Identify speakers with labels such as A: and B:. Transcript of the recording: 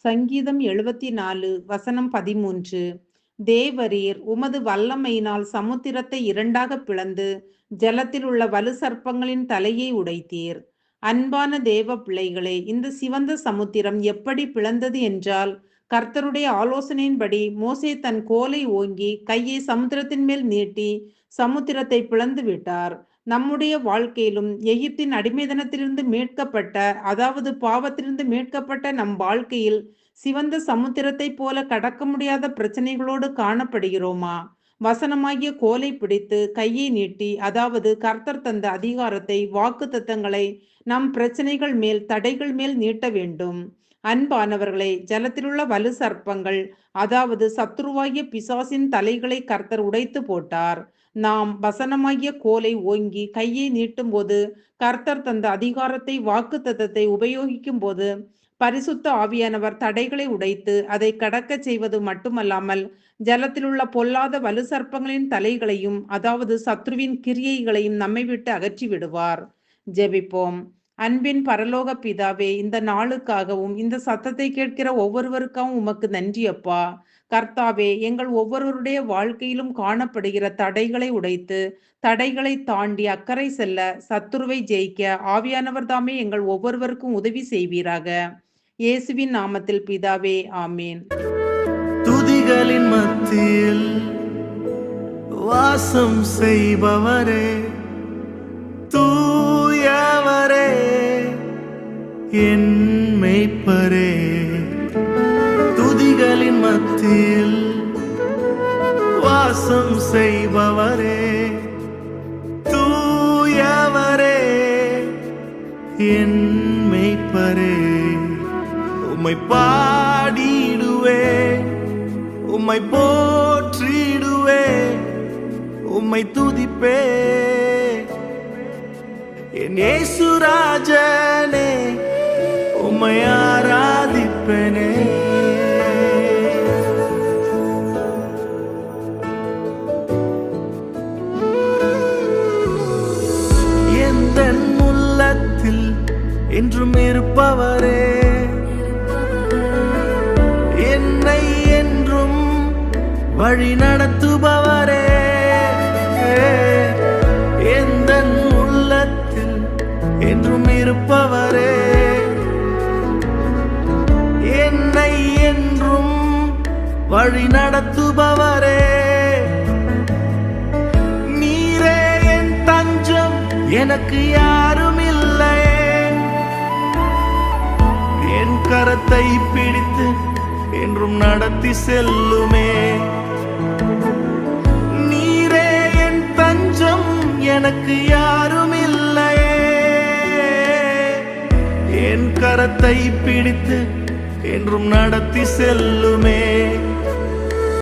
A: சங்கீதம் 74 வசனம் 13. தேவரீர் உமது வல்லமையினால் சமுத்திரத்தை இரண்டாக பிளந்து ஜலத்தில் உள்ள வலு சர்ப்பங்களின் தலையை உடைத்தீர். அன்பான தேவ பிள்ளைகளே, இந்த சிவந்த சமுத்திரம் எப்படி பிளந்தது என்றால், கர்த்தருடைய ஆலோசனையின்படி மோசே தன் கோலை ஓங்கி கையை சமுத்திரத்தின் மேல் நீட்டி சமுத்திரத்தை பிளந்து விட்டார். நம்முடைய வாழ்க்கையிலும் எகிப்தின் அடிமைதனத்திலிருந்து மீட்கப்பட்ட, அதாவது பாவத்திலிருந்து மீட்கப்பட்ட நம் வாழ்க்கையில் சிவந்த சமுத்திரத்தை போல கடக்க முடியாத பிரச்சனைகளோடு காணப்படுகிறோமா? வசனமாகிய கோலை பிடித்து கையை நீட்டி, அதாவது கர்த்தர் தந்த அதிகாரத்தை, வாக்கு தத்தங்களை நம் பிரச்சனைகள் மேல், தடைகள் மேல் நீட்ட வேண்டும். அன்பானவர்களை, ஜலத்திலுள்ள வலு சர்ப்பங்கள், அதாவது சத்துருவாகிய பிசாசின் தலைகளை கர்த்தர் உடைத்து போட்டார். நாம் வசனமாகிய கோலை ஓங்கி கையை நீட்டும் போது, கர்த்தர் தந்த அதிகாரத்தை, வாக்கு தத்தத்தை உபயோகிக்கும் போது, பரிசுத்த ஆவியானவர் தடைகளை உடைத்து அதை கடக்க செய்வது மட்டுமல்லாமல், ஜலத்திலுள்ள பொல்லாத வலு சர்ப்பங்களின் தலைகளையும், அதாவது சத்ருவின் கிரியைகளையும் நம்மை விட்டு அகற்றி விடுவார். ஜெபிப்போம். அன்பின் பரலோக பிதாவே, இந்த நாளுக்காகவும் இந்த சத்தத்தை கேட்கிற ஒவ்வொருவருக்காகவும் உமக்கு நன்றி அப்பா. கர்த்தாவே, எங்கள் ஒவ்வொருவருடைய வாழ்க்கையிலும் காணப்படுகிற தடைகளை உடைத்து, தடைகளை தாண்டி அக்கறை செல்ல, சத்துருவை ஜெயிக்க ஆவியானவர் தாமே எங்கள் ஒவ்வொருவருக்கும் உதவி செய்வீராக. இயேசுவின் நாமத்தில் பிதாவே, ஆமேன்.
B: துதிகளின் மத்தியில் வாசம் செய்பவரே, தூயவரே, என் மேய்ப்பரே. துதிகளின் மத்தியில் வாசம் செய்பவரே, தூயவரே, என் மேய்ப்பரே. உம்மை பாடிடுவே, உம்மை போற்றிடுவே, உம்மை துதிப்பே, என் இயேசு ராஜனே, உம்மை ஆராதிப்பேனே. எந்தன் உள்ளத்தில் என்றும் இருப்பவரே, என்னை என்றும் வழி நடத்துபவரே. எந்தன் உள்ளத்தில் என்றும் இருப்பவரே, என்னை என்றும் வழி நடத்துபவரே. நீரே என் தஞ்சம், எனக்கு யாரும் இல்லையே. என் கரத்தை பிடித்து என்றும் நடத்தி செல்லுமே. நீரே என் தஞ்சம், எனக்கு யாரும் இல்லையே. என் கரத்தை பிடித்து என்றும் நடத்தி செல்லுமே.